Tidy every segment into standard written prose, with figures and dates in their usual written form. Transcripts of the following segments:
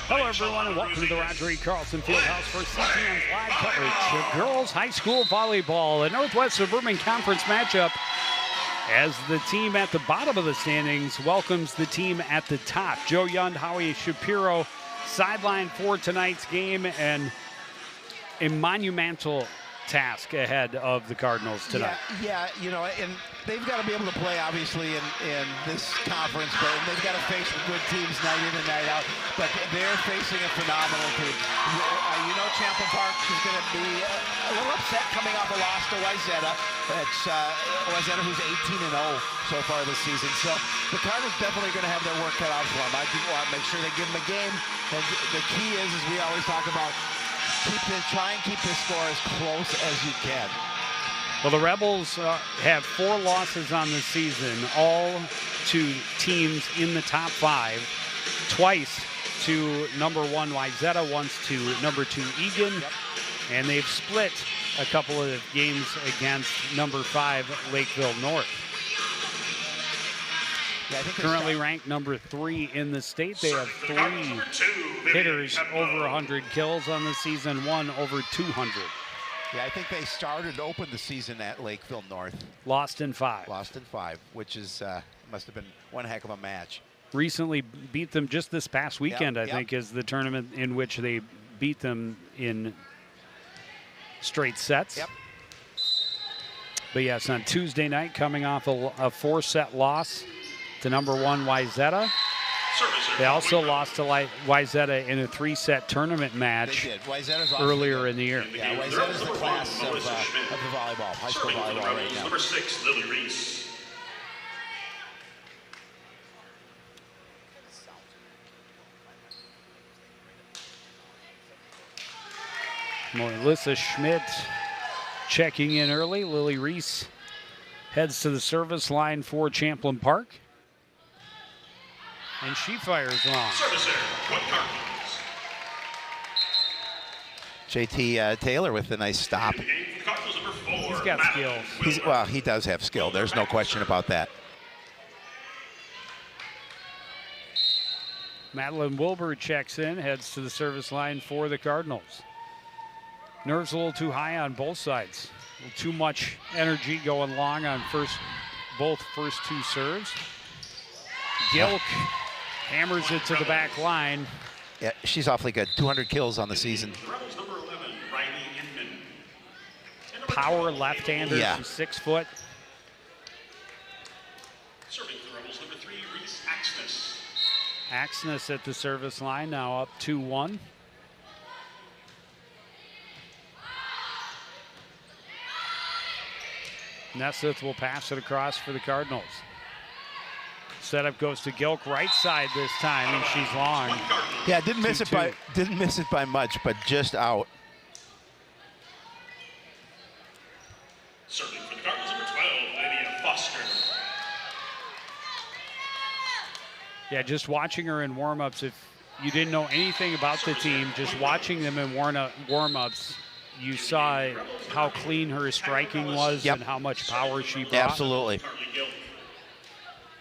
Hello, everyone, and welcome to the Roger E. Carlson Fieldhouse for CTN's live coverage of girls high school volleyball, a Northwest Suburban Conference matchup as the team at the bottom of the standings welcomes the team at the top. Joe Yund, Howie Shapiro, sideline for tonight's game, and a monumental task ahead of the Cardinals tonight. Yeah, you know, and they've got to be able to play, obviously, in this conference, but they've got to face good teams night in and night out. But they're facing a phenomenal team. You know, Champlin Park is going to be a little upset coming off a loss to Wayzata. It's Wayzata, who's 18-0 so far this season. So the Cardinals definitely going to have their work cut out for them. I do want to make sure they give them a game. And the key is, as we always talk about, try and keep this score as close as you can. Well, the Rebels have 4 losses on the season, all to teams in the top 5, twice to number 1 Wayzata, once to number 2 Egan, and they've split a couple of games against number 5 Lakeville North. Yeah, I think currently ranked number 3 in the state. They have 3 hitters over 100 kills on the season, 1 over 200. Yeah, I think they started to open the season at Lakeville North. Lost in 5. Lost in 5, which is must have been one heck of a match. Recently beat them just this past weekend, I think, is the tournament in which they beat them in straight sets. Yep. But yes, on Tuesday night, coming off a 4-set loss to number 1 Wayzata. They also lost to Wayzata in a 3-set tournament match earlier in the year. Yeah, Wayzata's the class of the volleyball, high school volleyball right now. Number 6, Lily Reese. Melissa Schmidt checking in early. Lily Reese heads to the service line for Champlin Park. And she fires long. JT Taylor with a nice stop. He's got skills. Well, he does have skill. There's no question about that. Madeline Wilbur checks in, heads to the service line for the Cardinals. Nerves a little too high on both sides. A little too much energy going long on both first 2 serves. Gilk hammers it to the back line. Yeah, she's awfully good. 200 kills on the season. Power left-hander, yeah. She's 6 foot. Serving the Rebels, number 3, Reese Axness. Axness at the service line, now up 2-1. Nesseth will pass it across for the Cardinals. Setup goes to Gilk, right side this time, and she's long. Yeah, didn't miss it by much, but just out. Serving for the Cardinals, number 12, Lydia Foster. Yeah, just watching her in warm-ups, if you didn't know anything about the team, just watching them in warm-ups, you saw how clean her striking was and how much power she brought. Absolutely.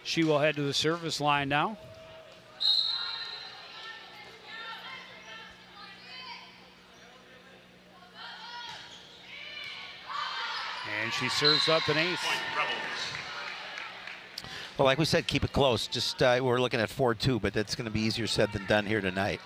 She will head to the service line now. And she serves up an ace. Well, like we said, keep it close. Just we're looking at 4-2, but that's going to be easier said than done here tonight.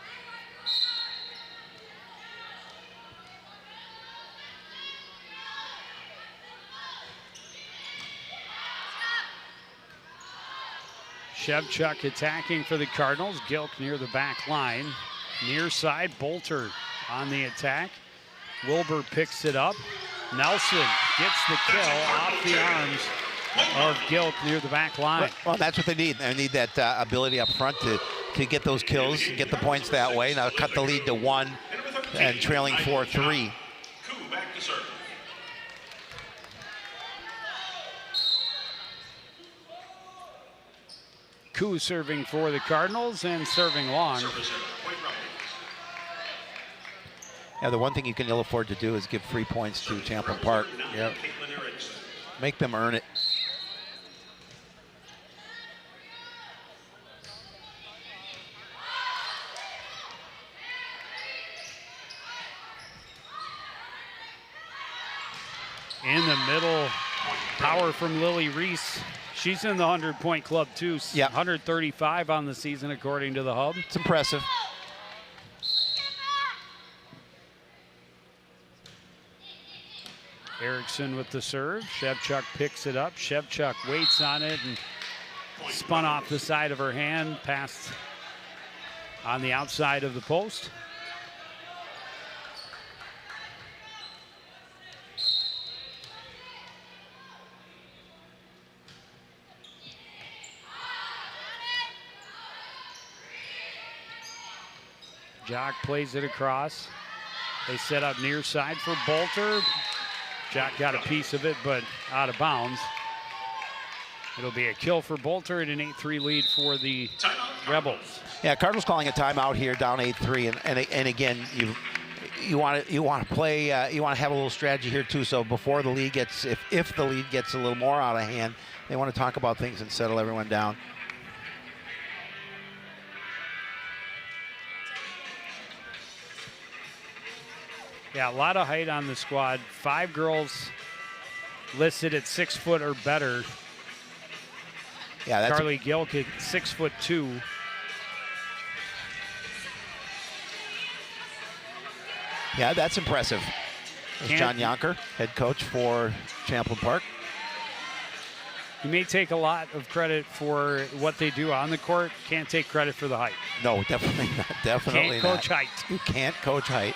Shevchuk attacking for the Cardinals. Gilk near the back line. Near side, Bolter on the attack. Wilbur picks it up. Nelson gets the kill off the arms of Gilk near the back line. Well, that's what they need. They need that ability up front to get those kills, get the points that way. Now cut the lead to 1 and trailing 4-3. Coon back to serve. Koo serving for the Cardinals and serving long. Yeah, the one thing you can ill afford to do is give free points to Champlin Park. Yep. Make them earn it. In the middle, power from Lily Reese. She's in the 100-point club, too. Yeah. 135 on the season, according to the Hub. It's impressive. Erickson with the serve. Shevchuk picks it up. Shevchuk waits on it and spun off the side of her hand, passed on the outside of the post. Jock plays it across. They set up near side for Bolter. Jock got a piece of it, but out of bounds. It'll be a kill for Bolter and an 8-3 lead for the Rebels. Yeah, Cardinals calling a timeout here, down 8-3, and again, you want to play, you want to have a little strategy here too. So before the lead gets, if the lead gets a little more out of hand, they want to talk about things and settle everyone down. Yeah, a lot of height on the squad. 5 girls listed at 6 foot or better. Yeah, that's Carly Gilk at 6'2". Yeah, that's impressive. There's John Yonker, head coach for Champlin Park. You may take a lot of credit for what they do on the court. Can't take credit for the height. No, definitely not. Definitely Can't coach height. You can't coach height.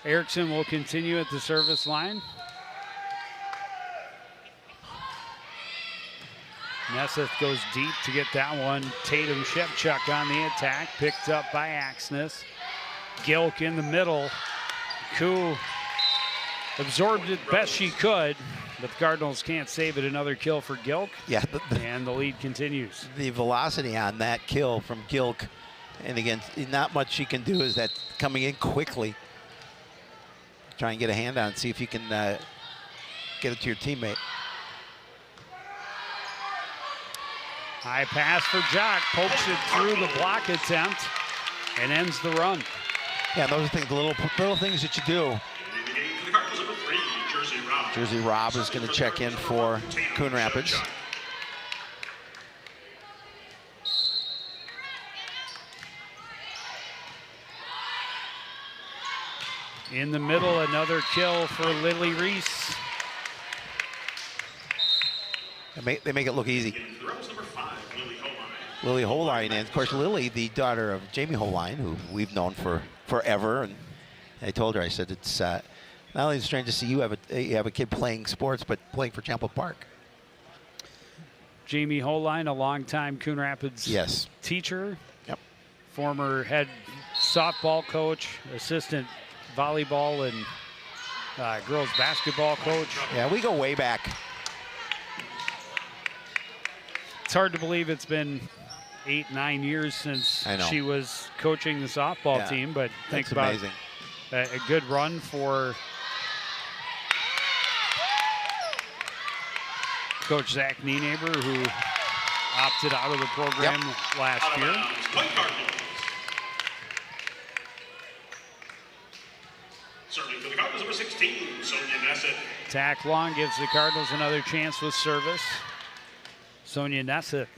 Erickson will continue at the service line. Nesseth goes deep to get that one. Tatum Shevchuk on the attack, picked up by Axness. Gilk in the middle. Koo absorbed it best she could, but the Cardinals can't save it. Another kill for Gilk. Yeah, and the lead continues. The velocity on that kill from Gilk, and again, not much she can do is that coming in quickly. Try and get a hand on it, see if you can get it to your teammate. High pass for Jock, pokes it through the block attempt and ends the run. Yeah, those are things, little things that you do. Jersey Rob is going to check in for Coon Rapids. In the middle, another kill for Lily Reese. They make it look easy. Lily Holine, and of course Lily, the daughter of Jamie Holine, who we've known for forever. And I told her, I said, it's not only strange to see you have a kid playing sports, but playing for Champlin Park. Jamie Holine, a longtime Coon Rapids teacher. Yep. Former head softball coach, assistant volleyball and girls basketball coach. Yeah, we go way back. It's hard to believe it's been 8-9 years since she was coaching the softball team, but think about amazing. A good run for Coach Zach Nienaber, who opted out of the program last year. Serving for the Cardinals, number 16, Sonia Nesseth. Tack long gives the Cardinals another chance with service. Sonia Nesseth.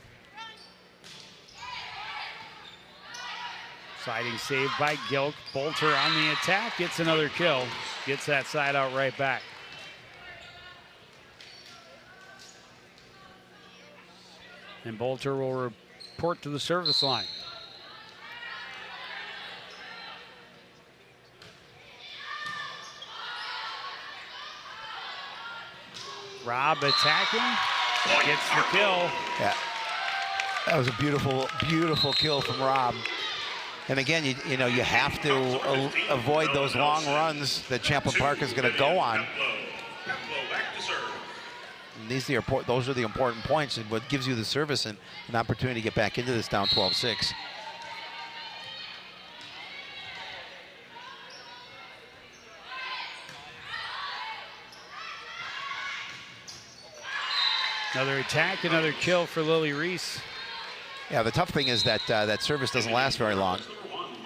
Sliding save by Gilk. Bolter on the attack, gets another kill. Gets that side out right back. And Bolter will report to the service line. Rob attacking, gets the kill. Yeah, that was a beautiful, beautiful kill from Rob. And again, you know, you have to avoid those long runs that Champlin Park is going to go on. And those are the important points, and what gives you the service and an opportunity to get back into this down 12-6. Another attack, another kill for Lily Reese. Yeah, the tough thing is that that service doesn't last very long.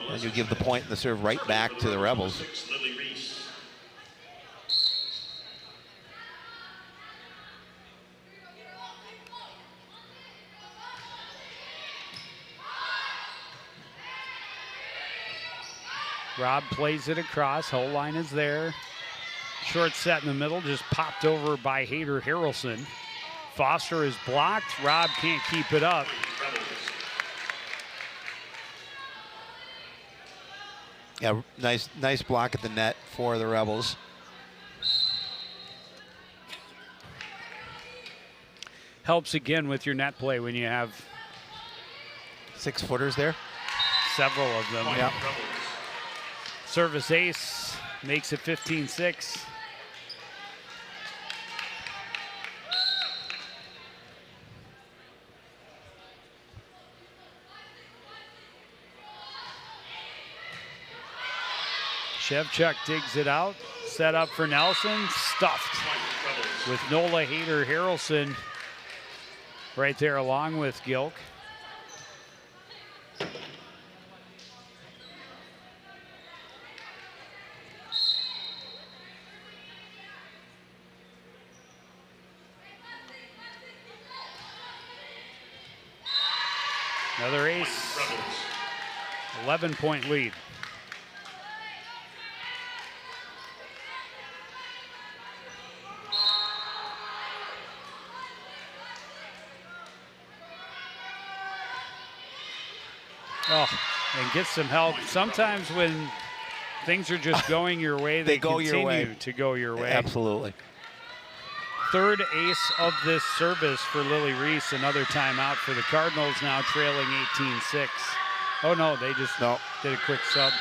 And you give the point and the serve right back to the Rebels. Robb plays it across. Whole line is there. Short set in the middle, just popped over by Hayter Harrelson. Foster is blocked. Robb can't keep it up. Yeah, nice block at the net for the Rebels. Helps again with your net play when you have 6-footers there. Several of them. Yeah. Service ace makes it 15-6. Shevchuk digs it out. Set up for Nelson. Stuffed with Nola Hayter Harrelson right there along with Gilk. Another ace. 11-point lead. Oh, and get some help. Sometimes when things are just going your way, they go your way. continue to go your way. Absolutely. Third ace of this service for Lily Reese. Another timeout for the Cardinals, now trailing 18-6. Oh, no, they just did a quick sub.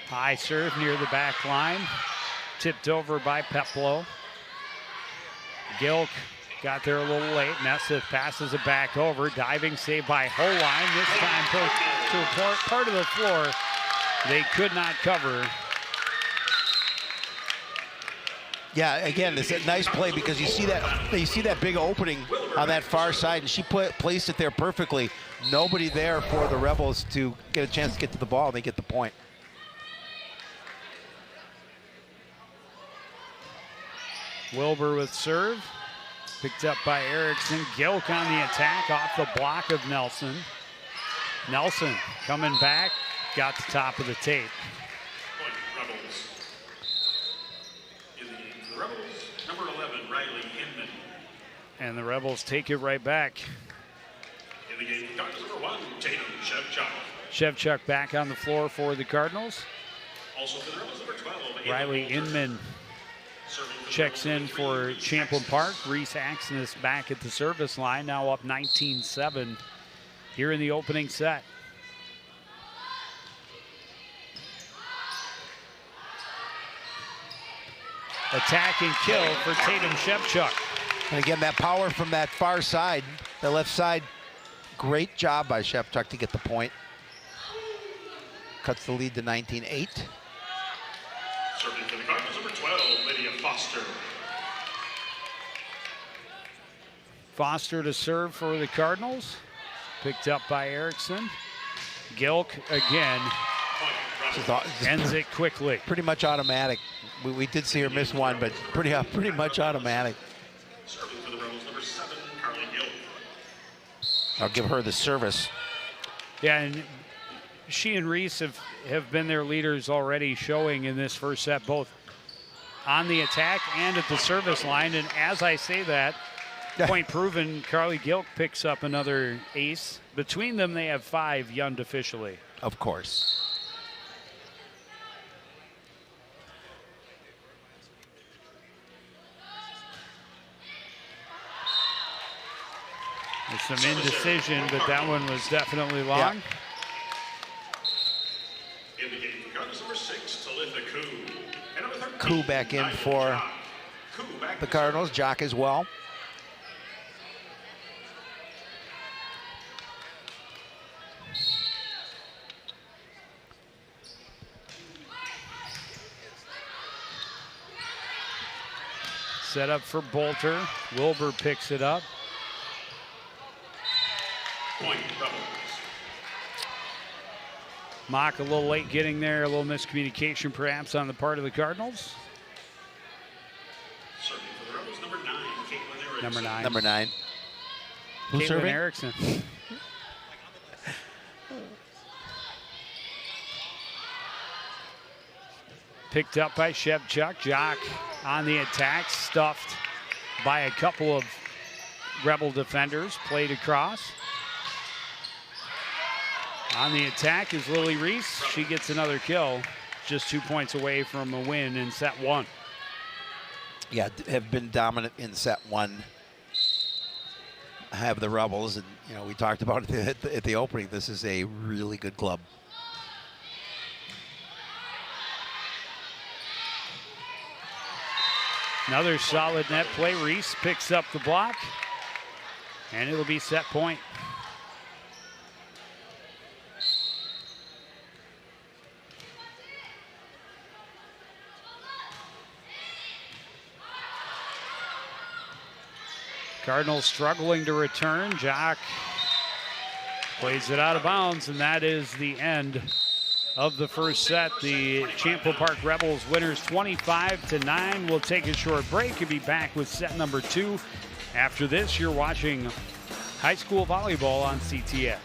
High serve near the back line. Tipped over by Peplow. Gilk got there a little late. Nesseth passes it back over. Diving save by Holine. This time to a part of the floor they could not cover. Yeah, again, it's a nice play because you see that big opening on that far side, and she placed it there perfectly. Nobody there for the Rebels to get a chance to get to the ball, and they get the point. Wilbur with serve. Picked up by Erickson. Gilk on the attack off the block of Nelson. Nelson coming back. Got the top of the tape. Rebels. In the game for the Rebels, number 11, Riley Inman. And the Rebels take it right back. In the game, number 1, Tatum Shevchuk. Shevchuk back on the floor for the Cardinals. Also for the Rebels, number 12, Riley Inman checks in for Champlin Park. Reese Axness back at the service line, now up 19-7 here in the opening set. Attack and kill for Tatum Shevchuk. And again, that power from that far side, the left side, great job by Shevchuk to get the point. Cuts the lead to 19-8. Serving for the Cardinals, number 12, Lydia Foster. Foster to serve for the Cardinals. Picked up by Erickson. Gilk again ends it quickly. Pretty much automatic. We did see her miss one, but pretty much automatic. Serving for the Rebels, number 7, Carly Gilk. I'll give her the service. Yeah, and she and Reese have been their leaders already, showing in this first set, both on the attack and at the service line. And as I say that, point proven, Carly Gilk picks up another ace. Between them, they have 5 Yund officially. Of course. There's some indecision, but that one was definitely long. Yeah. In the game, Cardinals, number 6, Talitha Coon. And number 13, Koo back in for the Cardinals. Jock as well. Set up for Bolter. Wilbur picks it up. Point, Rebels. Mock a little late getting there, a little miscommunication perhaps on the part of the Cardinals. Serving for the Rebels, number 9, Caitlin Erickson. Number 9. Number 9. Who's Caitlin serving? Erickson. Picked up by Shevchuk. Jock on the attack, stuffed by a couple of Rebel defenders, played across. On the attack is Lily Reese. She gets another kill, just 2 points away from a win in set 1. Yeah, have been dominant in set 1. Have the Rebels, and we talked about it at the opening. This is a really good club. Another solid net play. Reese picks up the block, and it'll be set point. Cardinals struggling to return. Jock plays it out of bounds, and that is the end of the first set. The Champlin Park Rebels winners 25-9. We'll take a short break and be back with set number 2. After this, you're watching high school volleyball on CTN.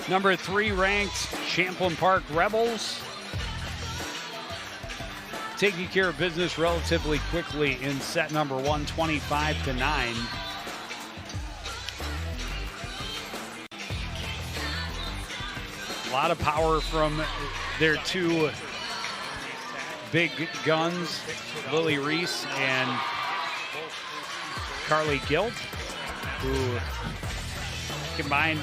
Number 3 ranked Champlin Park Rebels taking care of business relatively quickly in set number 1, 25-9. A lot of power from their 2 big guns, Lily Reese and Carly Gilt, who combined,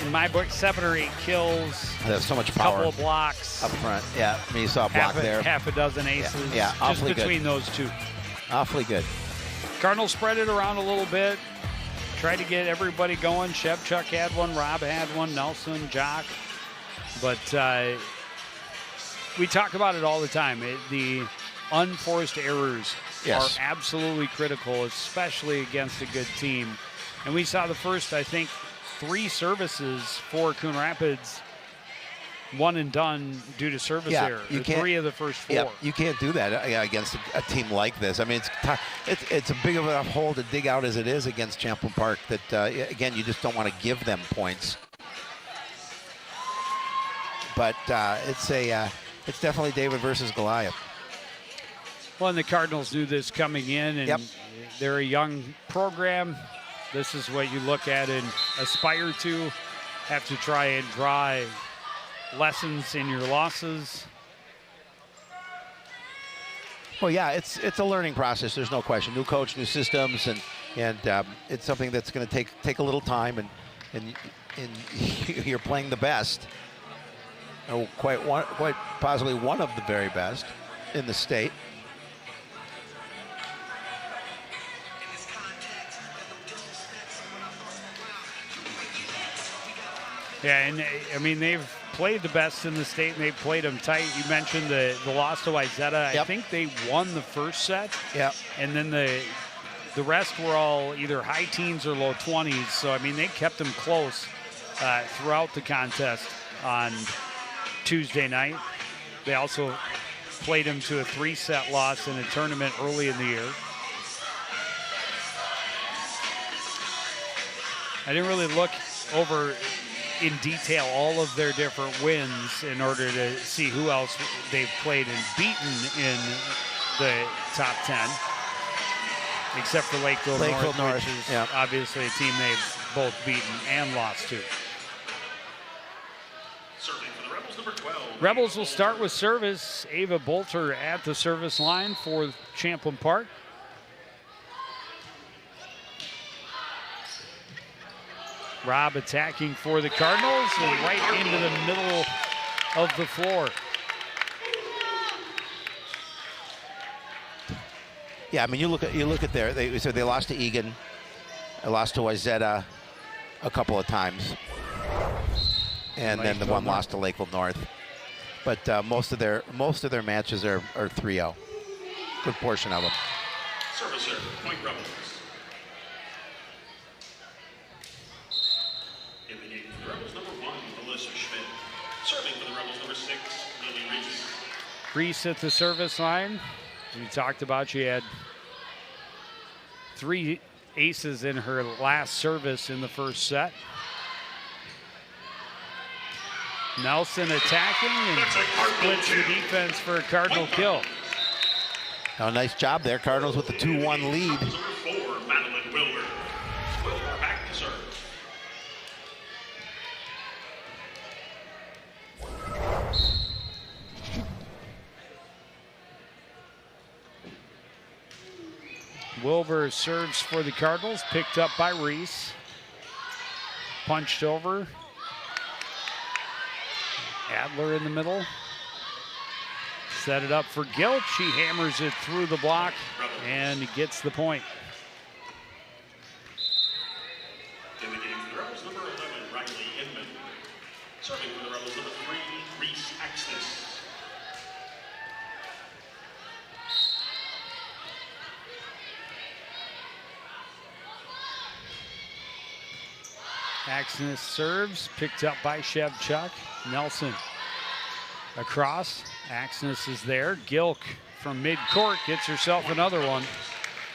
in my book, 7 or 8 kills. There's so much a power couple of blocks. up front. Yeah, I mean, you saw a block there. Half a dozen aces. Yeah, just awfully between good. those 2. Awfully good. Cardinals spread it around a little bit. Tried to get everybody going. Shevchuk had one. Rob had one. Nelson, Jock. But we talk about it all the time. The unforced errors Yes. are absolutely critical, especially against a good team. And we saw the first, I think, 3 services for Coon Rapids, 1 and done due to service error. You can't, 3 of the first 4. Yeah, you can't do that against a team like this. I mean, it's a big of a hole to dig out as it is against Champlin Park that, again, you just don't want to give them points. But it's definitely David versus Goliath. Well, and the Cardinals knew this coming in, and they're a young program. This is what you look at and aspire to. Have to try and draw lessons in your losses. Well, yeah, it's a learning process. There's no question. New coach, new systems, and it's something that's going to take a little time. And you're playing the best, quite possibly one of the very best in the state. Yeah, and I mean, they've played the best in the state, and they've played them tight. You mentioned the loss to Wayzata. I think they won the first set. Yeah. And then the the rest were all either high teens or low 20s. So, I mean, they kept them close throughout the contest on Tuesday night. They also played them to a 3-set loss in a tournament early in the year. I didn't really look over in detail all of their different wins in order to see who else they've played and beaten in the top 10, except for Lakeville North, which is obviously a team they've both beaten and lost to. Serving for the Rebels, number 12. Rebels will start with service. Ava Bolter at the service line for Champlin Park. Robb attacking for the Cardinals and right into the middle of the floor. Yeah, I mean, you look at there. They lost to Egan, they lost to Wayzata a couple of times, and then the one lost to Lakeville North. But most of their matches are 3-0. Good portion of them. Servicer, point Rebels. In the game for the Rebels, number 1, Melissa Schmidt. Serving for the Rebels, number 6, Lily Reese. Reese at the service line. We talked about she had 3 aces in her last service in the first set. Nelson attacking and splits the defense for a Cardinal kill. Oh, nice job there. Cardinals with the 2-1 lead. Number 4, Madeline Wilbur. Wilbur back to serve. Wilbur serves for the Cardinals, picked up by Reese. Punched over. Adler in the middle. Set it up for Gilt. She hammers it through the block and gets the point. In the game for the Rebels, number 11, Riley Inman. Serving for the Rebels, number 3, Reese Axness. Axness serves, picked up by Shevchuk. Nelson across. Axness is there. Gilk from mid-court gets herself another one.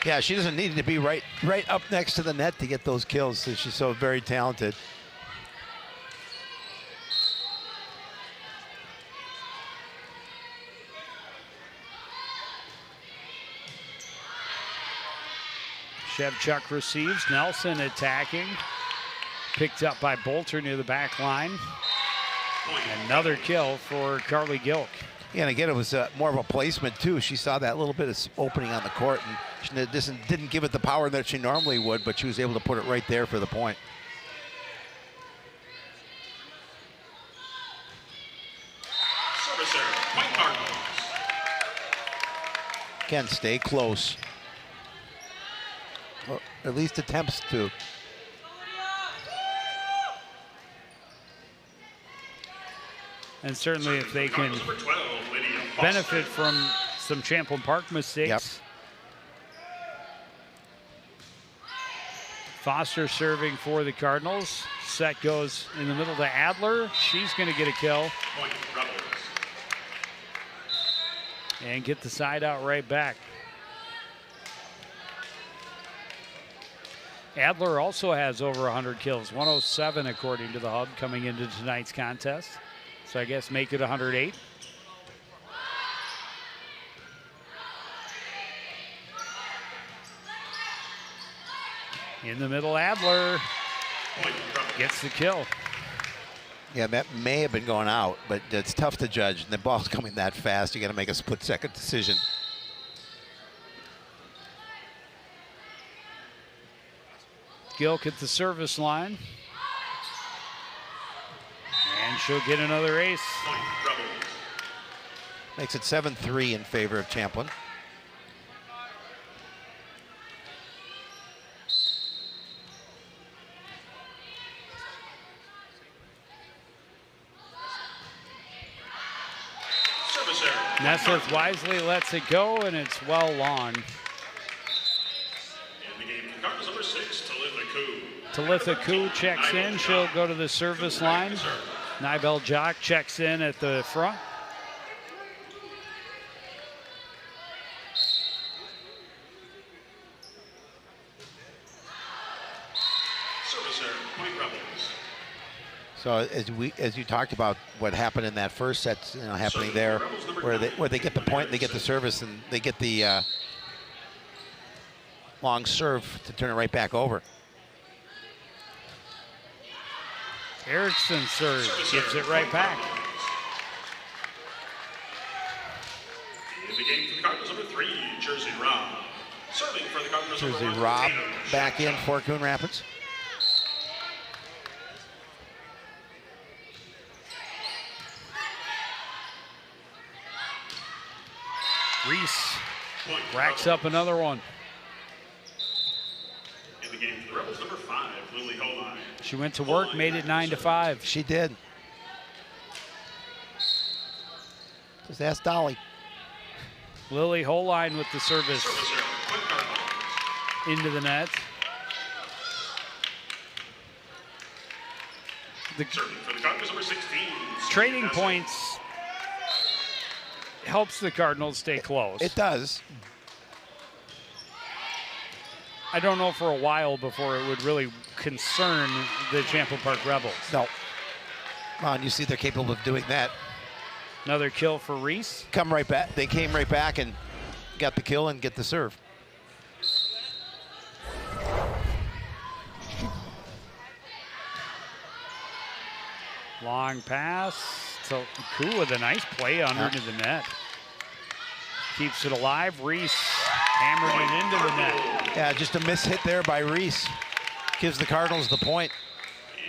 Yeah, she doesn't need to be right up next to the net to get those kills. So she's so very talented. Shevchuk receives. Nelson attacking. Picked up by Bolter near the back line. Another kill for Carly Gilk. Yeah, and again, it was more of a placement, too. She saw that little bit of opening on the court, and she didn't give it the power that she normally would, but she was able to put it right there for the point. Servicer, point Cardinals. Again, stay close. Or at least attempts to. And certainly if they can benefit from some Champlin Park mistakes. Yep. Foster serving for the Cardinals. Set goes in the middle to Adler. She's going to get a kill. Point Rebels. And get the side out right back. Adler also has over 100 kills, 107 according to the Hub coming into tonight's contest. So I guess make it 108. In the middle, Adler gets the kill. Yeah, that may have been going out, but it's tough to judge. And the ball's coming that fast, you got to make a split-second decision. Gilk at the service line. And she'll get another ace. Makes it 7-3 in favor of Champlin. Neseth wisely lets it go, and it's well long. Talitha Koo checks in. She'll go to the service line. Nibel Jock checks in at the front. So as you talked about what happened in that first set, happening there, where they get the point, they get the service, and they get the long serve to turn it right back over. Erickson serves, gives it right back. In the game for the Cardinals, number 3, Jersey Rob. Serving for the Cardinals, Jersey Rob back in for Coon Rapids. Reese racks up another one. In the game for the Rebels, number 5, Lily Holine. She went to work, made it 9-5. She did. Just ask Dolly. Lily Holine with the service into the net. Serving for the Cardinals, number 16. Trading points helps the Cardinals stay close. It does. I don't know for a while before it would really concern the Champlin Park Rebels. No. Well, and you see they're capable of doing that. Another kill for Reese. Come right back. They came right back and got the kill and get the serve. Long pass. So Koo with a nice play under to the net. Keeps it alive. Reese hammered it into the net. Yeah, just a miss hit there by Reese. Gives the Cardinals the point.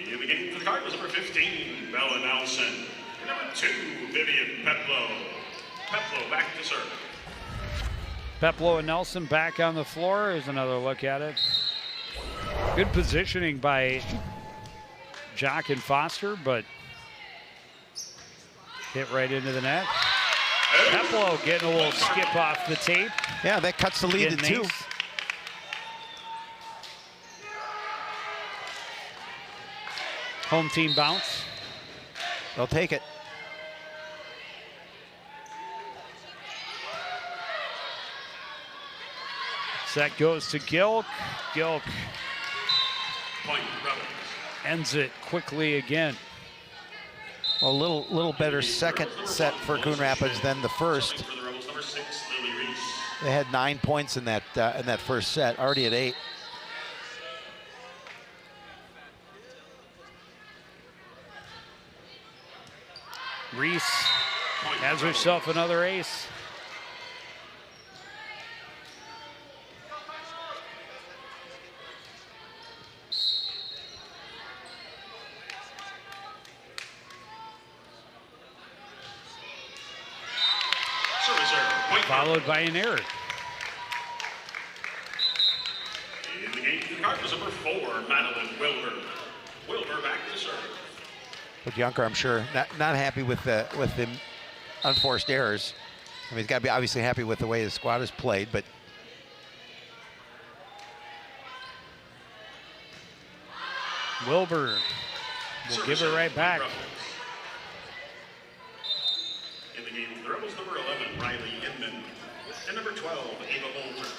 In the game for the Cardinals, number 15, Bella Nelson. And number 2, Vivian Peplow. Peplow back to serve. Peplow and Nelson back on the floor. Here's another look at it. Good positioning by Jock and Foster, but hit right into the net. Peplow getting a little skip off the tape. Yeah, that cuts the lead to 2. Home team bounce. They'll take it. Set goes to Gilk. Gilk Point, Rebels. ends it quickly again. A little better second set for Coon Rapids than the first. For the Rebels, number 6, Lily Reese. They had 9 points in that first set, already at 8. Reese has herself another ace. Followed by an error. In the game, the Cardinals, number 4, Madeline Wilbur. Wilbur back to serve. But Junker, I'm sure, not happy with the unforced errors. I mean, he's got to be obviously happy with the way the squad has played, but Wilbur will give it right back. In the game, the Rebels, number 11, Riley Inman. And number 12, Ava Bolter.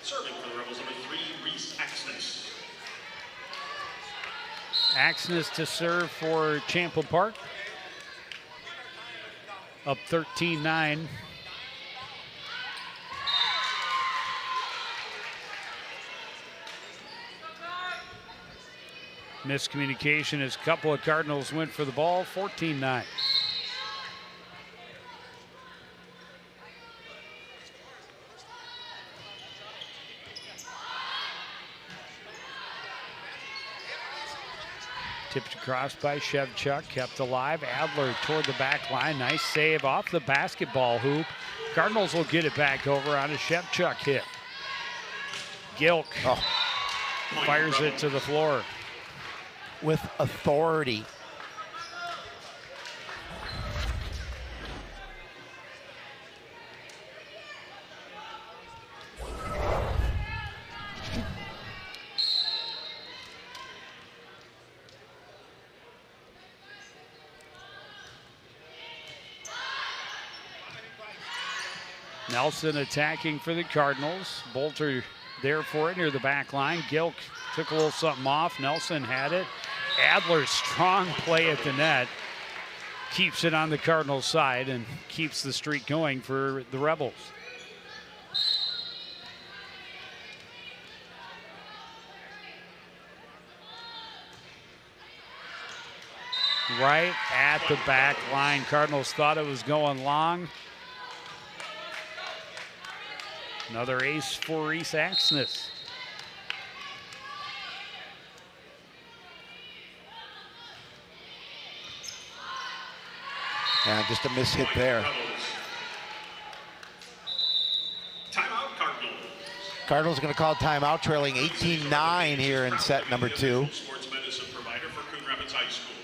Serving for the Rebels, number 3, Reese Axness. Axness to serve for Champlin Park. Up 13-9. Miscommunication as a couple of Cardinals went for the ball. 14-9. Tipped across by Shevchuk, kept alive. Adler toward the back line. Nice save off the basketball hoop. Cardinals will get it back over on a Shevchuk hit. Gilk fires it to the floor. with authority. Nelson attacking for the Cardinals. Bolter there for it near the back line. Gilk took a little something off. Nelson had it. Adler, strong play at the net. Keeps it on the Cardinals side and keeps the streak going for the Rebels. Right at the back line. Cardinals thought it was going long. Another ace for Reese Axness. And just a miss hit there. Timeout, Cardinals. Cardinals going to call timeout, trailing 18-9 here in set number 2. Sports medicine provider for Coon Rapids High School.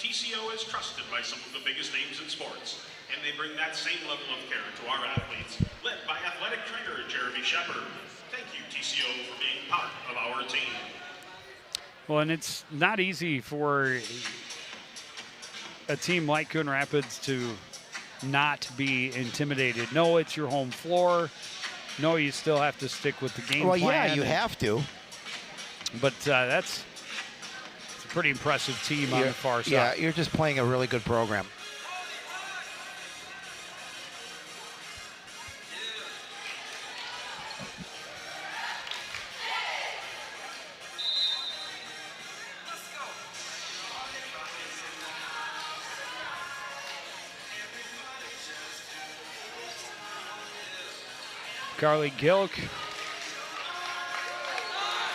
TCO is trusted by some of the biggest names in sports, and they bring that same level of care to our athletes, led by athletic trainer Jeremy Shepard. Thank you, TCO, for being part of our team. Well, and it's not easy for a team like Coon Rapids to not be intimidated. No, it's your home floor. No, you still have to stick with the game plan. Well, yeah, you have to. But it's a pretty impressive team on the far side. Yeah, you're just playing a really good program. Carly Gilk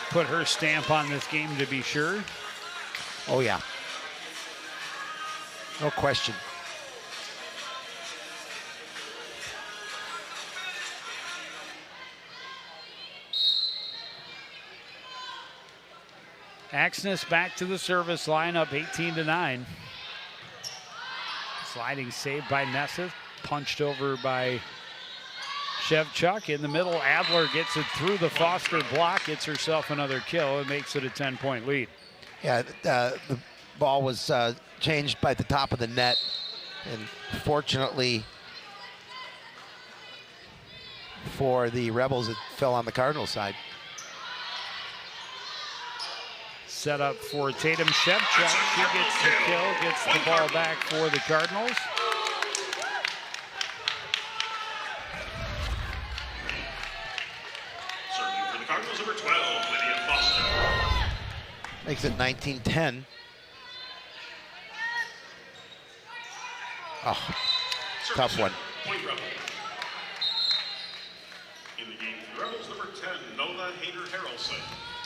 put her stamp on this game to be sure. Oh, yeah. No question. Axness back to the service lineup, 18-9. Sliding save by Nessa, punched over by Shevchuk. In the middle, Adler gets it through the Foster block, gets herself another kill, and makes it a 10-point lead. Yeah, the ball was changed by the top of the net, and fortunately for the Rebels, it fell on the Cardinal side. Set up for Tatum Shevchuk. She gets the kill, gets the ball back for the Cardinals. Serving for the Cardinals, number 12, Lydia Foster. Makes it 19-10. Oh, tough one. Point Rebel. In the game for the Rebels, number 10, Nola Hader-Harrelson.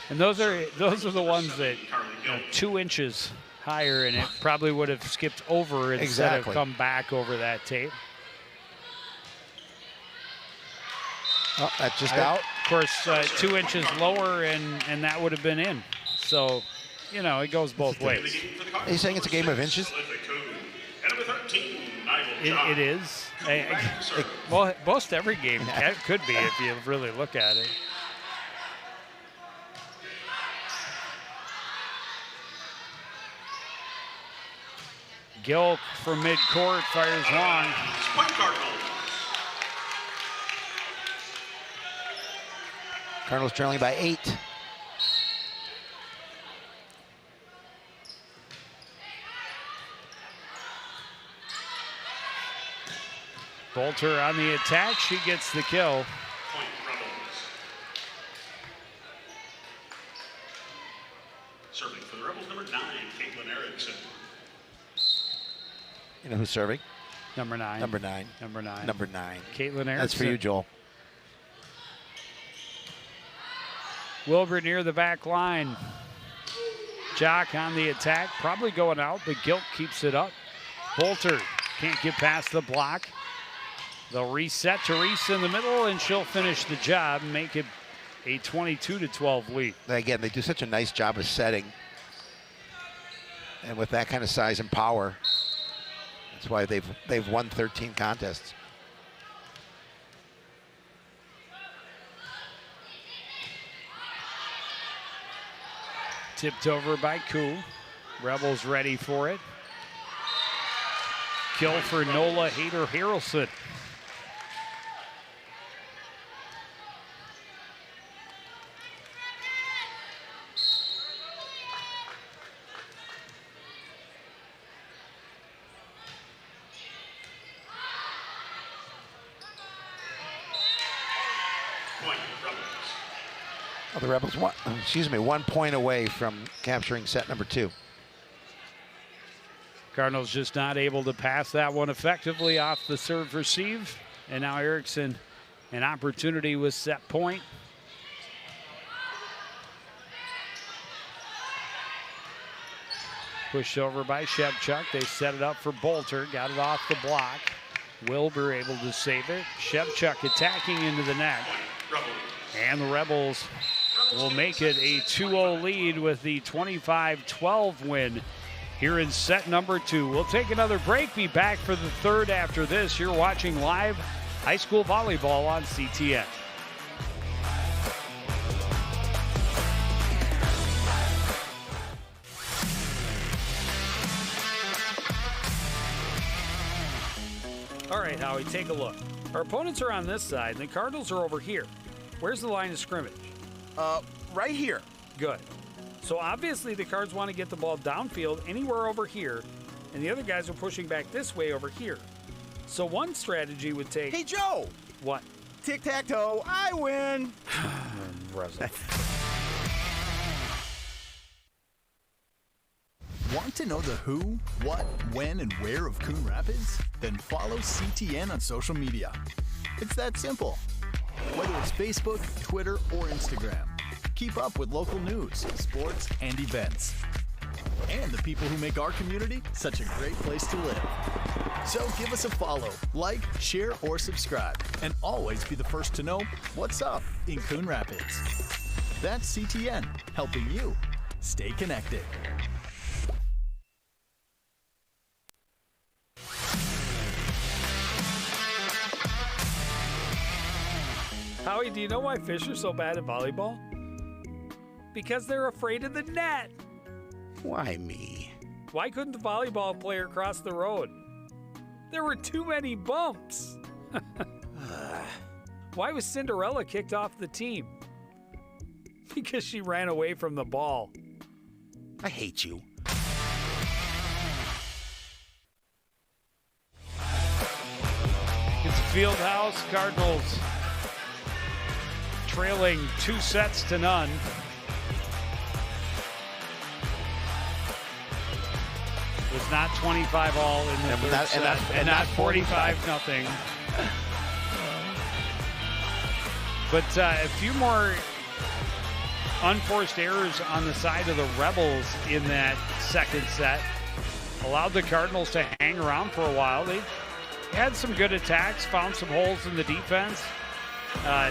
And those are the ones that 2 inches higher, and it probably would have skipped over instead of come back over that tape. Oh, that's just out. Of course, 2 inches lower, and that would have been in. So, you know, it goes both ways. Are you saying it's a game of inches? It is. Well, most every game could be if you really look at it. Gilk from midcourt fires long. Cardinals trailing by 8. Bolter on the attack. She gets the kill. Serving for the Rebels, number 9, Caitlin Erickson. You know who's serving? Number 9. Number 9. Number 9. Number 9. Caitlin Erickson. That's for you, Joel. Wilbur near the back line. Jock on the attack, probably going out, but Gilk keeps it up. Bolter can't get past the block. They'll reset to Reese in the middle, and she'll finish the job and make it a 22-12 lead. Again, they do such a nice job of setting. And with that kind of size and power, that's why they've won 13 contests. Tipped over by Coon. Rebels ready for it. Kill for Nola Hader-Harrelson. Well, the Rebels, 1 point away from capturing set number 2. Cardinals just not able to pass that one effectively off the serve receive. And now Erickson, an opportunity with set point. Pushed over by Shevchuk. They set it up for Bolter. Got it off the block. Wilbur able to save it. Shevchuk attacking into the net. And the Rebels will make it a 2-0 lead with the 25-12 win here in set number 2. We'll take another break. Be back for the third after this. You're watching live high school volleyball on CTN. All right, Howie, take a look. Our opponents are on this side, and the Cardinals are over here. Where's the line of scrimmage? Right here. Good. So obviously the Cards want to get the ball downfield anywhere over here, and the other guys are pushing back this way over here. So one strategy would take... Hey, Joe! What? Tic-tac-toe, I win! Want to know the who, what, when, and where of Coon Rapids? Then follow CTN on social media. It's that simple. Whether it's Facebook, Twitter, or Instagram, keep up with local news, sports, and events. And the people who make our community such a great place to live. So give us a follow, like, share, or subscribe, and always be the first to know what's up in Coon Rapids. That's CTN, helping you stay connected. Howie, do you know why fish are so bad at volleyball? Because they're afraid of the net. Why me? Why couldn't the volleyball player cross the road? There were too many bumps. Why was Cinderella kicked off the team? Because she ran away from the ball. I hate you. It's a field house. Cardinals trailing 2-0. It was not 25 all in the third set, and not 45-0. But a few more unforced errors on the side of the Rebels in that second set allowed the Cardinals to hang around for a while. They had some good attacks, found some holes in the defense,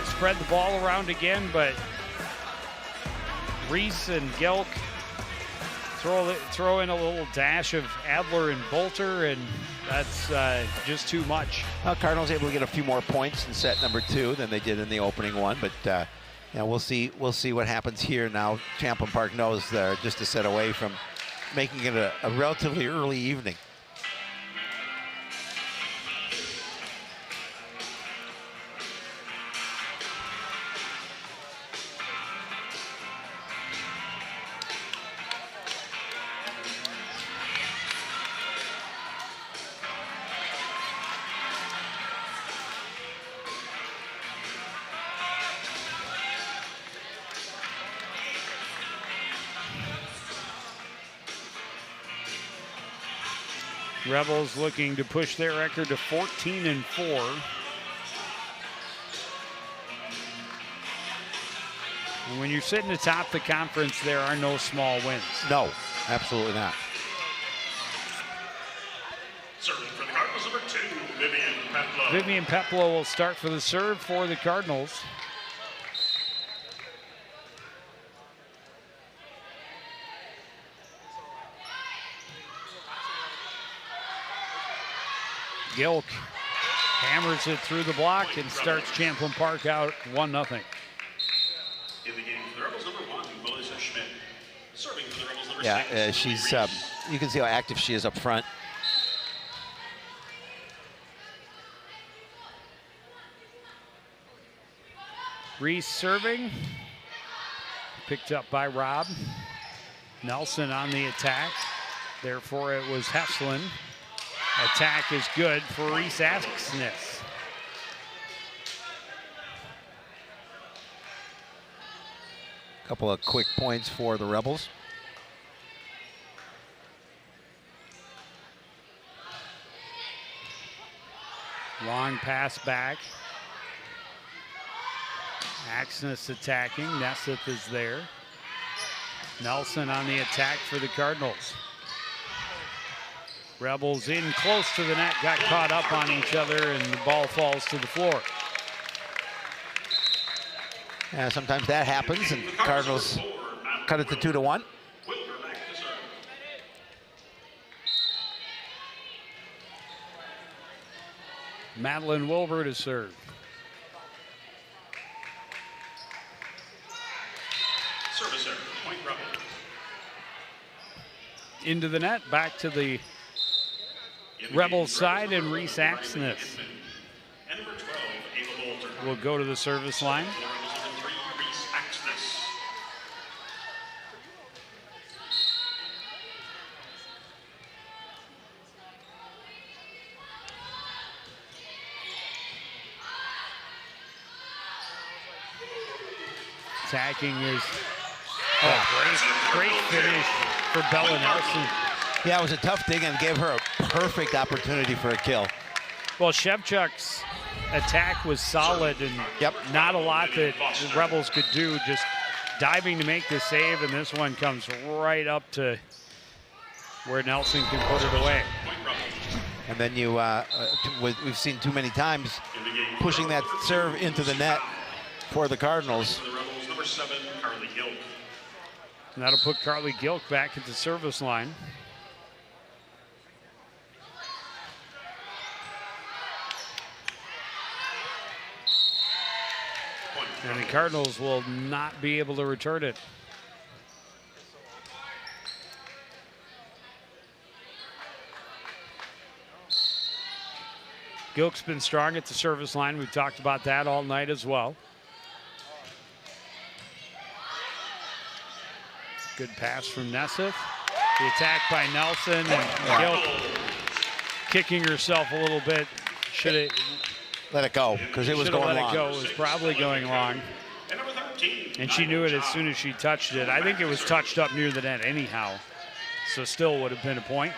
spread the ball around again, but Reese and Gilk throw in a little dash of Adler and Bolter, and that's just too much. Well, Cardinals able to get a few more points in set number 2 than they did in the opening one, but we'll see what happens here now. Champlin Park knows they're just a set away from making it a relatively early evening. Rebels looking to push their record to 14-4. And when you're sitting atop the conference, there are no small wins. No, absolutely not. Serving for the Cardinals, number 2, Vivian Peplow. Vivian Peplow will start for the serve for the Cardinals. Gilk hammers it through the block and starts Champlin Park out 1-0. In the game for the Rebels, number 1, Melissa Schmidt. Serving for the Rebels, number 6. She's you can see how active she is up front. Reese serving. Picked up by Rob. Nelson on the attack. Therefore, it was Hefslin. Attack is good for Reese Asksness. Couple of quick points for the Rebels. Long pass back. Axness attacking. Nesseth is there. Nelson on the attack for the Cardinals. Rebels in close to the net, got caught up on each other, and the ball falls to the floor. Yeah, sometimes that happens, and Cardinals cut it to 2-1. Madeline Wilbur to serve. Service error, point Rebel. Into the net, back to the Rebels side, and Reese Axness And number 12, Ava Bolter. will go to the service line. Number 3, Reese Axness. Attacking is great finish for Bella Nelson. Yeah, it was a tough dig and gave her a perfect opportunity for a kill. Well, Shevchuk's attack was solid, and not a lot that the Rebels could do, just diving to make the save, and this one comes right up to where Nelson can put it away. And then we've seen too many times pushing that serve into the net for the Cardinals. The Rebels, number 7, Carly Gilk. And that'll put Carly Gilk back at the service line. And the Cardinals will not be able to return it. Gilk's been strong at the service line. We've talked about that all night as well. Good pass from Nesseth. The attack by Nelson, and Gilk kicking herself a little bit. Should have let it go, because it was going long. It was probably going long. And she knew it as soon as she touched it. I think it was touched up near the net anyhow. So still would have been a point.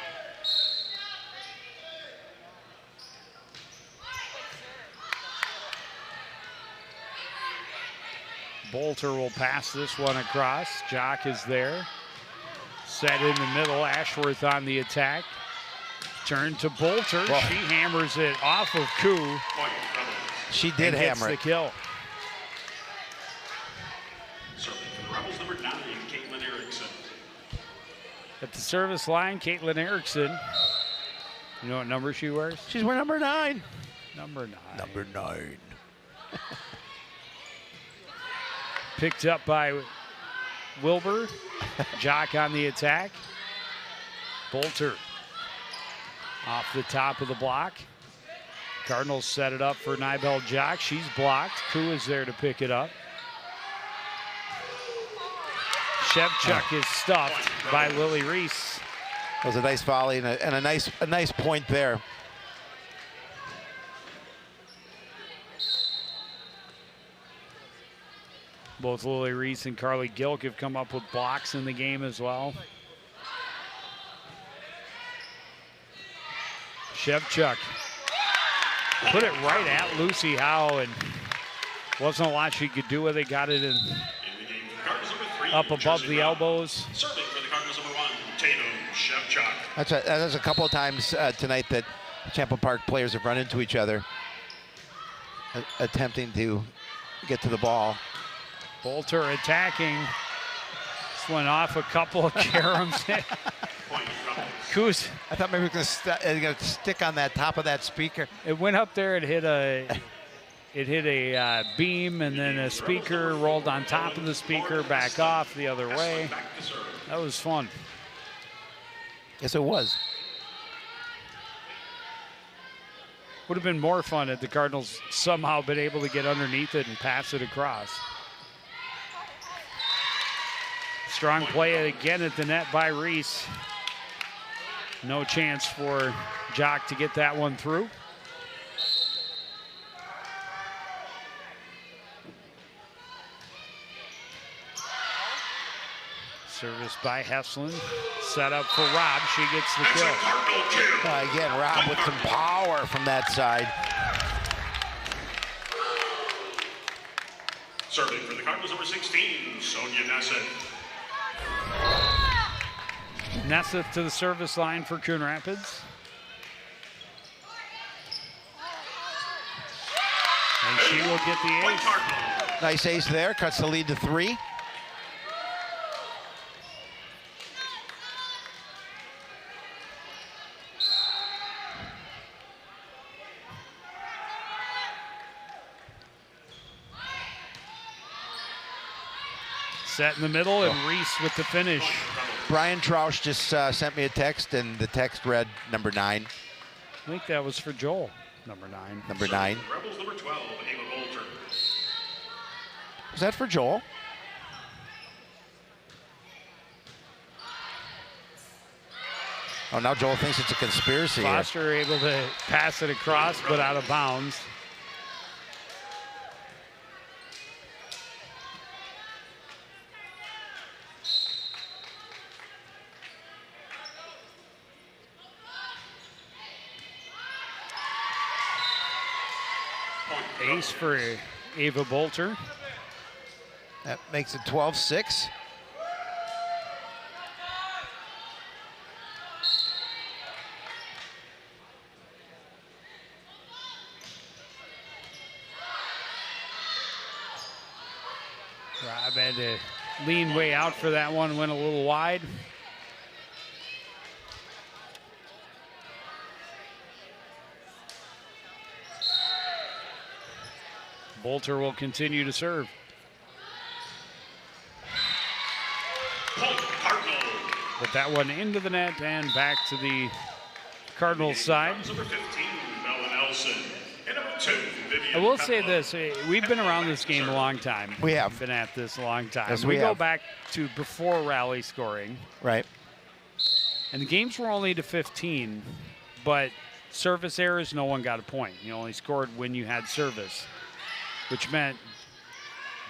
Bolter will pass this one across. Jock is there. Set in the middle. Ashworth on the attack. Turn to Bolter. Whoa. She hammers it off of Coon. She did hammer it. The kill. Serving for the Rebels, number 9, Caitlin Erickson. At the service line, Caitlin Erickson. You know what number she wears? She's wearing number 9. Number 9. Number 9. Picked up by Wilbur. Jock on the attack. Bolter off the top of the block. Cardinals set it up for Nibel Jock. She's blocked. Koo is there to pick it up. Shevchuk is stuffed by Lily Reese. That was a nice volley and a nice point there. Both Lily Reese and Carly Gilk have come up with blocks in the game as well. Shevchuk put it right at Lucy Howe, and wasn't a lot she could do with it. Got it in up above the elbows. Serving for the Cardinals, number 1, Tatum Shevchuk. That's a couple of times tonight that Champlin Park players have run into each other, attempting to get to the ball. Bolter attacking. This went off a couple of caroms. Coos. I thought maybe we were going to stick on that top of that speaker. It went up there. It hit a beam, and then a speaker rolled on top of the speaker, back off the other way. That was fun. Yes, it was. Would have been more fun had the Cardinals somehow been able to get underneath it and pass it across. Strong play again at the net by Reese. No chance for Jock to get that one through. Service by Heslin. Set up for Rob. She gets the kill. Again, Rob with some power from that side. Serving for the Cardinals, number 16, Sonia Nasseth. Nasseth to the service line for Coon Rapids. And she will get the ace. Nice ace there, cuts the lead to 3. Set in the middle, and Reese with the finish. Brian Troush just sent me a text, and the text read number 9. I think that was for Joel, number 9. Number 9. Rebels, number 12, Ava Bolter. Is that for Joel? Oh, now Joel thinks it's a conspiracy here. Foster able to pass it across, but out of bounds. Ace for Ava Bolter. That makes it 12-6. Rob had to lean way out for that one, went a little wide. Bolter will continue to serve. Put that one into the net and back to the Cardinals side. Number 15, Bella Nelson. And number 2, Vivian I will say Pepler. this, we've been around this game a long time. We have. Been at this a long time. Yes, we go have. back to before rally scoring. Right. And the games were only to 15, but service errors, no one got a point. You only scored when you had service, which meant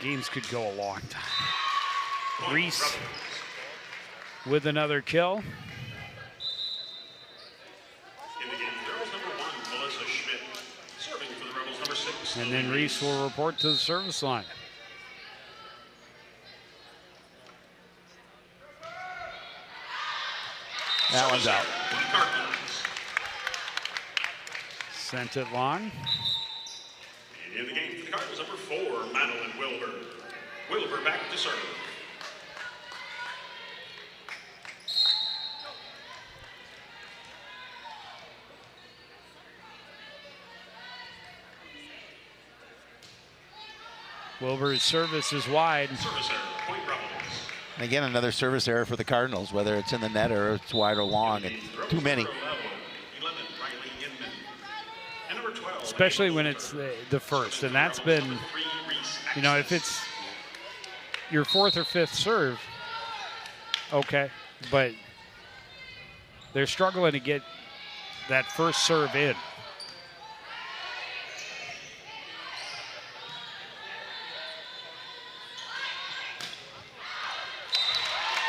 games could go a long time. Reese with another kill. In the game, girls number 1, Melissa Schmidt. Serving for the Rebels, number 6. And then Reese will report to the service line. That one's out. Sent it long. In the game, for the Cardinals, number 4, Madeline Wilbur. Wilbur back to serve. Wilbur's service is wide. Service error, point Rebels. And again, another service error for the Cardinals, whether it's in the net or it's wide or long. And too many. 11, Riley Inman. And number 12, Especially when it's the first. And that's been, you know, if it's your 4th or 5th serve, okay. But they're struggling to get that first serve in.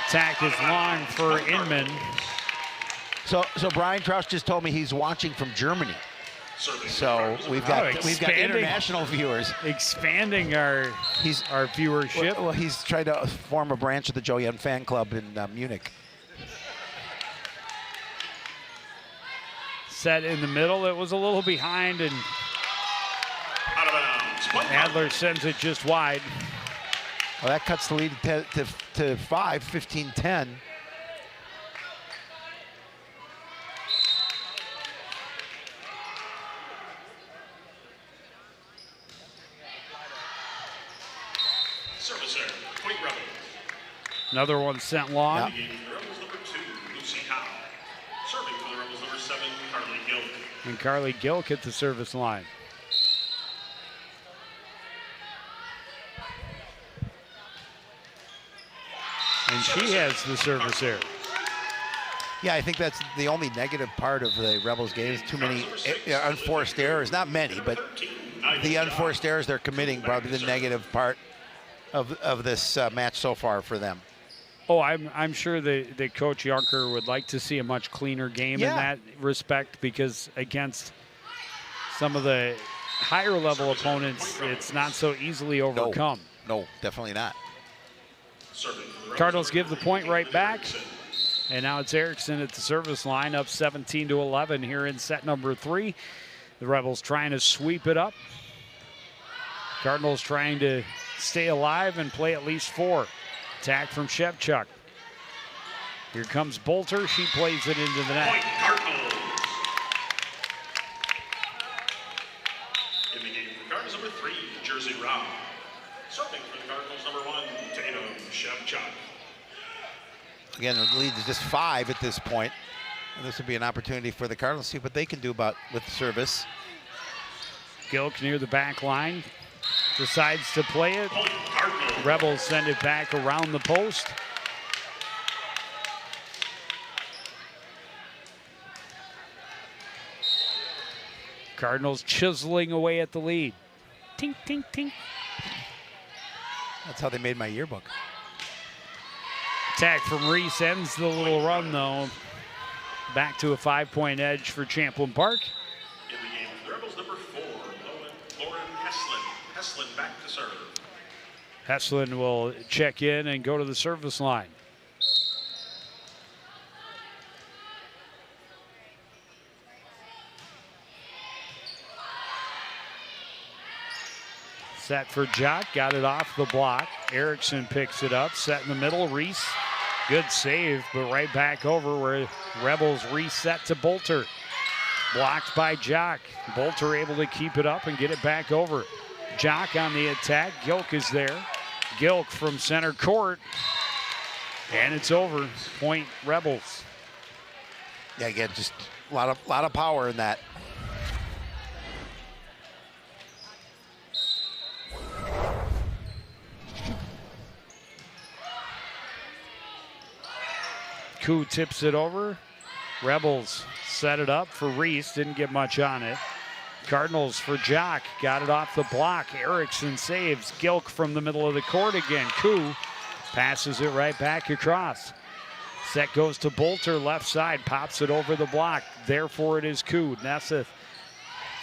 Attack is long for Inman. So Brian Troush just told me he's watching from Germany. So we've got international viewers. Expanding our viewership. Well, he's trying to form a branch of the Joe Young fan club in Munich. Set in the middle. It was a little behind, and out of bounds. Adler sends it just wide. Well, that cuts the lead to 5, 15-10. Service error, point Rebels. Another one sent long. Yeah. In the game, the Rebels, number 2, Lucy Howe. Serving for the Rebels, number 7, Carly Gilk. And Carly Gilk hit the service line. And she has the service error. Yeah, I think that's the only negative part of the Rebels game is too many unforced errors. Not many, but the unforced errors they're committing probably the negative part of this match so far for them. Oh, I'm sure that Coach Yonker would like to see a much cleaner game in that respect, because against some of the higher level opponents, it's not so easily overcome. No, definitely not. Cardinals give the point right back. And now it's Erickson at the service line, up 17-11 here in set number 3. The Rebels trying to sweep it up. Cardinals trying to stay alive and play at least 4. Attack from Shevchuk. Here comes Bolter. She plays it into the net. Point Cardinals. In the game for Cardinals number 3, Jersey Rob. Serving for the Cardinals number 1, Tatum Shevchuk. Again, the lead is just 5 at this point. And this would be an opportunity for the Cardinals to see what they can do with the service. Gilk near the back line. Decides to play it. Rebels send it back around the post. Cardinals chiseling away at the lead. Tink, tink, tink. That's how they made my yearbook. Attack from Reese ends the little run, though. Back to a 5-point edge for Champlin Park. In the game, the Rebels number 4, Lauren Heslin. Heslin back to serve. Heslin will check in and go to the service line. Set for Jock, got it off the block. Erickson picks it up, set in the middle. Reese, good save, but right back over where Rebels reset to Bolter. Blocked by Jock. Bolter able to keep it up and get it back over. Jock on the attack. Gilk is there. Gilk from center court. And it's over. Point Rebels. Yeah, again, just a lot of power in that. Coon tips it over. Rebels set it up for Reese. Didn't get much on it. Cardinals for Jock. Got it off the block. Erickson saves. Gilk from the middle of the court again. Coon passes it right back across. Set goes to Bolter, left side. Pops it over the block. Therefore it is Coon. Nesseth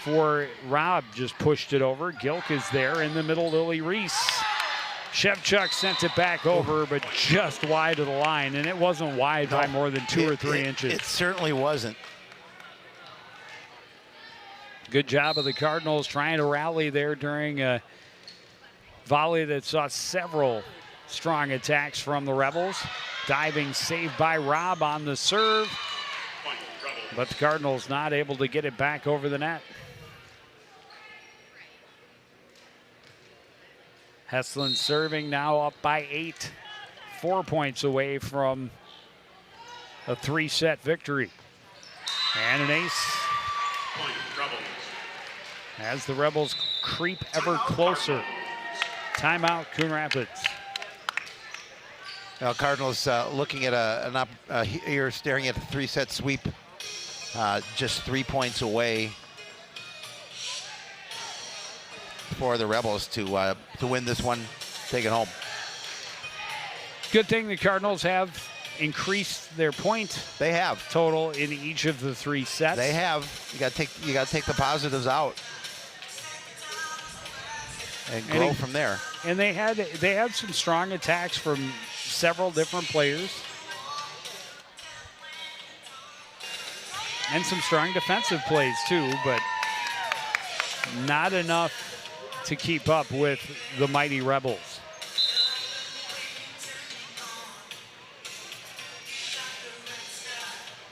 for Rob just pushed it over. Gilk is there in the middle. Lily Reese. Shevchuk sent it back over, but just wide of the line, and it wasn't wide by more than 2 or 3 inches. It certainly wasn't. Good job of the Cardinals trying to rally there during a volley that saw several strong attacks from the Rebels. Diving save by Rob on the serve, but the Cardinals not able to get it back over the net. Heslin serving, now up by 8. 4 points away from a 3-set victory. And an ace as the Rebels creep ever closer. Timeout, Coon Rapids. Now Cardinals looking at here, staring at the 3-set sweep, just 3 points away for the Rebels to win this one, take it home. Good thing the Cardinals have increased their point. They have total in each of the 3 sets. They have. You got to take the positives out and grow from there. And they had some strong attacks from several different players, and some strong defensive plays too, but not enough to keep up with the mighty Rebels.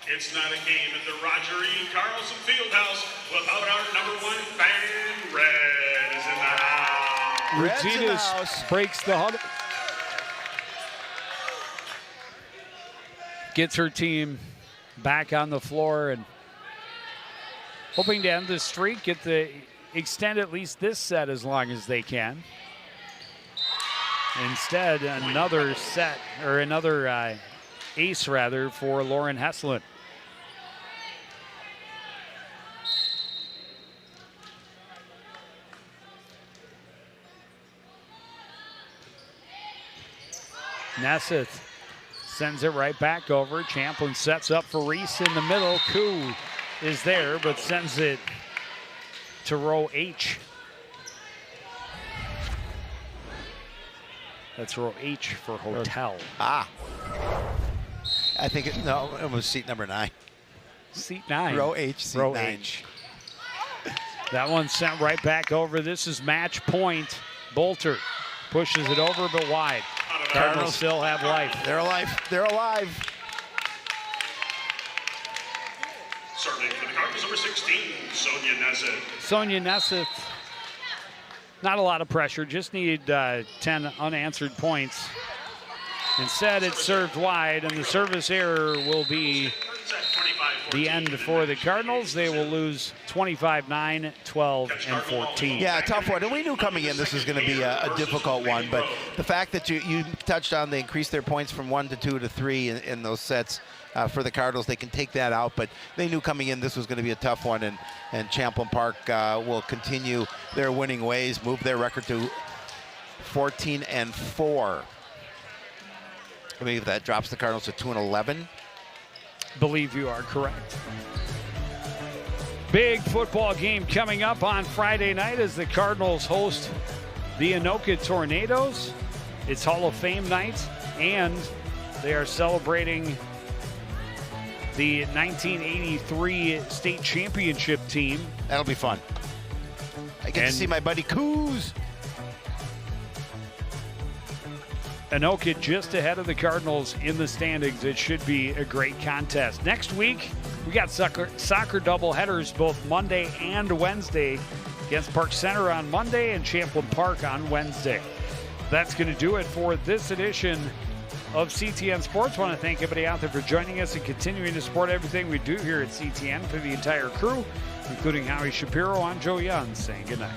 It's not a game at the Roger E. Carlson Fieldhouse without our number 1 fan. Red is in the house. Rutinas breaks the huddle. Gets her team back on the floor and hoping to end the streak, extend at least this set as long as they can. Instead, another set, or another ace rather, for Lauren Heslin. Nesseth Sends it right back over. Champlin sets up for Reese in the middle. Coon is there, but sends it to row H. That's row H for hotel. I think it was seat number 9. Seat 9. Row H, seat row 9. H. That one sent right back over. This is match point. Bolter pushes it over, but wide. Cardinals still have life. They're alive. They're alive. Serving for the Cardinals, number 16, Sonia Nesset. Sonia Nesset. Not a lot of pressure. Just need 10 unanswered points. Instead, it's served wide, and the service error will be the end for the Cardinals. They will lose 25-9, 12, and 14. Yeah, tough one. And we knew coming in this was going to be a difficult one. But the fact that you touched on, they increased their points from 1 to 2 to 3 in those sets for the Cardinals. They can take that out. But they knew coming in this was going to be a tough one. And Champlin Park will continue their winning ways, move their record to 14-4. I believe that drops the Cardinals to 2-11. Believe you are correct. Big football game coming up on Friday night as the Cardinals host the Anoka Tornadoes. It's Hall of Fame night, and they are celebrating the 1983 state championship team. That'll be fun. I get to see my buddy Coos. Anoka just ahead of the Cardinals in the standings. It should be a great contest. Next week, we got soccer doubleheaders both Monday and Wednesday against Park Center on Monday and Champlin Park on Wednesday. That's going to do it for this edition of CTN Sports. I want to thank everybody out there for joining us and continuing to support everything we do here at CTN. For the entire crew, including Howie Shapiro, I'm Joe Young saying goodnight.